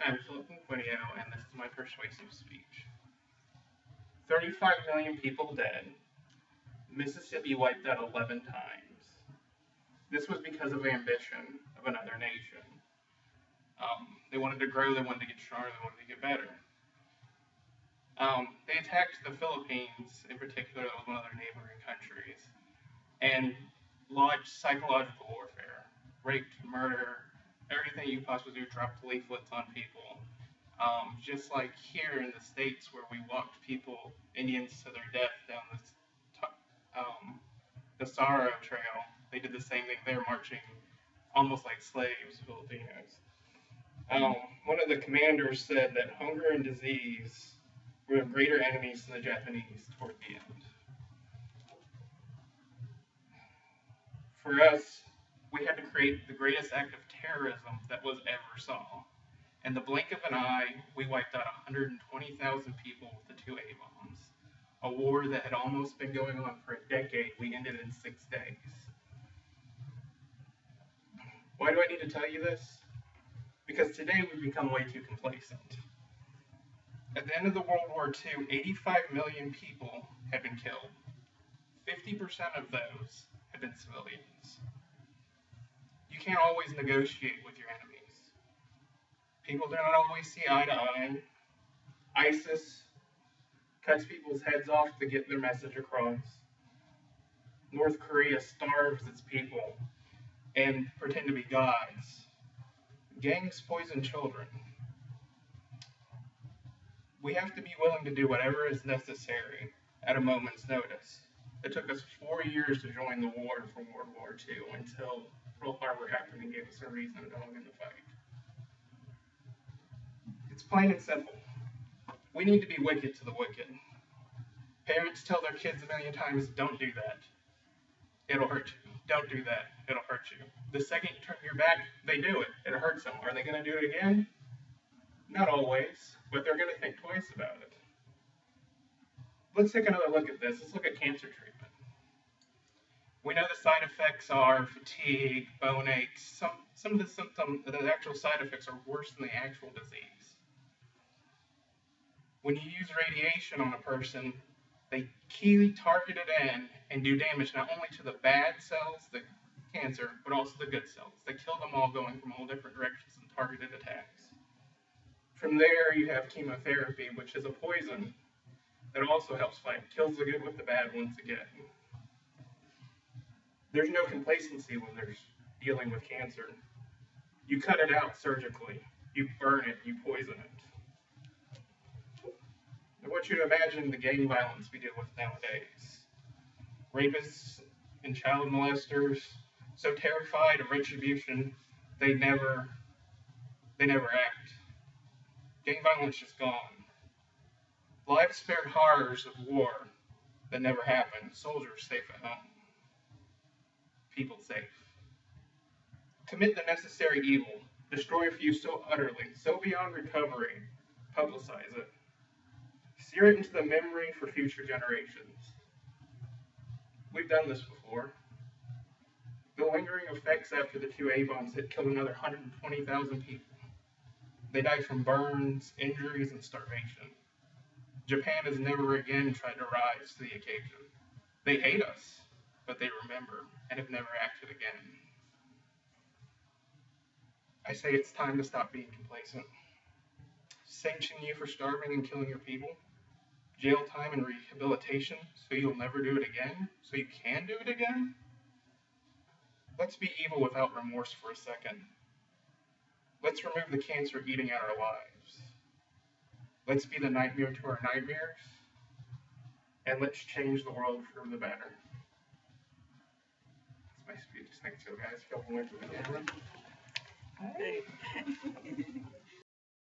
I'm Philip Quinquinio, and this is my persuasive speech. 35 million people dead. Mississippi wiped out 11 times. This was because of ambition of another nation. They wanted to grow, they wanted to get stronger, they wanted to get better. They attacked the Philippines, in particular, that was one of their neighboring countries, and lodged psychological warfare, raped, murder, everything you possibly do, dropped leaflets on people. Just like here in the States where we walked people, Indians, to their death down the Sorrow Trail, they did the same thing. They're marching almost like slaves, Filipinos. One of the commanders said that hunger and disease were greater enemies to the Japanese toward the end. For us, we had to create the greatest act of terrorism that was ever saw. In the blink of an eye, we wiped out 120,000 people with the two A-bombs. A war that had almost been going on for a decade, we ended in 6 days. Why do I need to tell you this? Because today we've become way too complacent. At the end of the World War II, 85 million people had been killed. 50% of those had been civilians. You can't always negotiate with your enemies. People do not always see eye to eye. ISIS cuts people's heads off to get their message across. North Korea starves its people and pretend to be gods. Gangs poison children. We have to be willing to do whatever is necessary at a moment's notice. It took us 4 years to join the war for World War II until Pearl Harbor happened and gave us a reason to go in the fight. It's plain and simple. We need to be wicked to the wicked. Parents tell their kids a million times, don't do that. It'll hurt you. Don't do that. It'll hurt you. The second you turn your back, they do it. It hurts them. Are they going to do it again? Not always, but they're going to think twice about it. Let's take another look at this. Let's look at cancer treatment. We know the side effects are fatigue, bone aches. Some of the symptoms, the actual side effects are worse than the actual disease. When you use radiation on a person, they keenly target it in and do damage not only to the bad cells, the cancer, but also the good cells. They kill them all going from all different directions in targeted attacks. From there, you have chemotherapy, which is a poison that also helps fight, kills the good with the bad once again. There's no complacency when there's dealing with cancer. You cut it out surgically. You burn it, you poison it. I want you to imagine the gang violence we deal with nowadays. Rapists and child molesters, so terrified of retribution, they never act. Gang violence is gone. Lives spared horrors of war that never happened. Soldiers safe at home. People safe. Commit the necessary evil. Destroy a few so utterly, so beyond recovery. Publicize it. Sear it into the memory for future generations. We've done this before. The lingering effects after the two A-bombs had killed another 120,000 people. They died from burns, injuries, and starvation. Japan has never again tried to rise to the occasion. They hate us, but they remember and have never acted again. I say it's time to stop being complacent. Sanction you for starving and killing your people. Jail time and rehabilitation so you'll never do it again, so you can do it again. Let's be evil without remorse for a second. Let's remove the cancer eating at our lives. Let's be the nightmare to our nightmares, and let's change the world for the better. That's my speech. Thanks, you guys. Feel more to the camera. All right.